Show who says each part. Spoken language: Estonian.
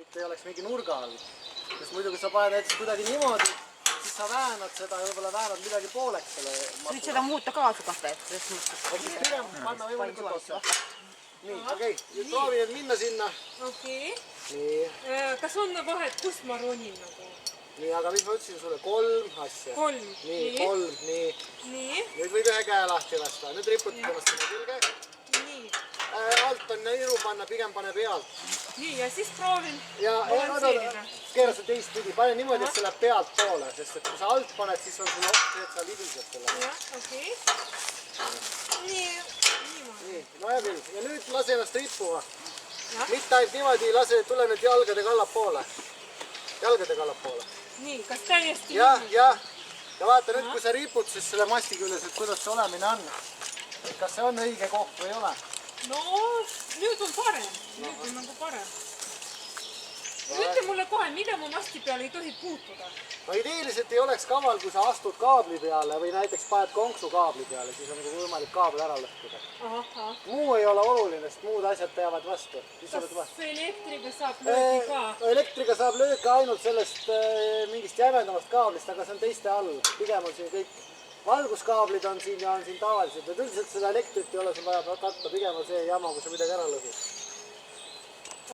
Speaker 1: mitte ei oleks mingi nurga all. Sest muidu, kui sa paned näiteks kuidagi niimoodi, siis sa väänad seda ja võib-olla väänad midagi pooleks selle
Speaker 2: sa võid seda muuta kaasa kahte.
Speaker 1: pigem panna võimalikult otsa. Nii, okei. Nüüd proovi nüüd minna sinna.
Speaker 3: Okei.
Speaker 1: Nii.
Speaker 3: Kas on vahet, kust ma ronin nagu?
Speaker 1: Nii, aga mis ma ütlesin sulle? 3 asja.
Speaker 3: 3.
Speaker 1: Nii, 3, nii.
Speaker 3: Nii.
Speaker 1: Nüüd võid ühe käe lahti lasta. Nüüd riputad ennast sinna külge.
Speaker 3: Nii.
Speaker 1: Alt on iru panna, pigem pane pealt.
Speaker 3: Nii, ja siis proovin
Speaker 1: balansseerida. Keera see teistpidi. Pane niimoodi, et see läheb pealt poole, sest et kui sa alt paned, siis on sul oht, et sa libised selle.
Speaker 3: Jah, okei. Nii.
Speaker 1: Nii, no hea küll. Ja nüüd lase ennast rippuma. Mitte ainult niimoodi, lase, tule nüüd jalgadega allapoole. Jalgadega allapoole.
Speaker 3: Nii, kas täiesti
Speaker 1: Ja vaata nüüd, kui sa ripud siis selle masti küljes, et kuidas see olemine on. Kas see on õige koht või ei ole?
Speaker 3: No, nüüd on parem. Nüüd on nagu parem. Ütle mulle kohe, mida mu masti peale ei tohi puutuda?
Speaker 1: No ideeliselt ei oleks kaval, kui sa astud kaabli peale või näiteks paned konksu kaabli peale, siis on nagu võimalik kaabel ära lõhkuda. Muu ei ole oluline, sest muud asjad peavad vastu.
Speaker 3: Kas elektriga saab lööki ka?
Speaker 1: Elektriga saab lööki ainult sellest mingist jämedamast kaablist, aga see on teiste all. Pigem on siin kõik valguskaablid on siin ja on siin tavalised. Üldiselt seda elektrit ei ole sul vaja katta, pigem on see jama, kui sa midagi ära lõhud.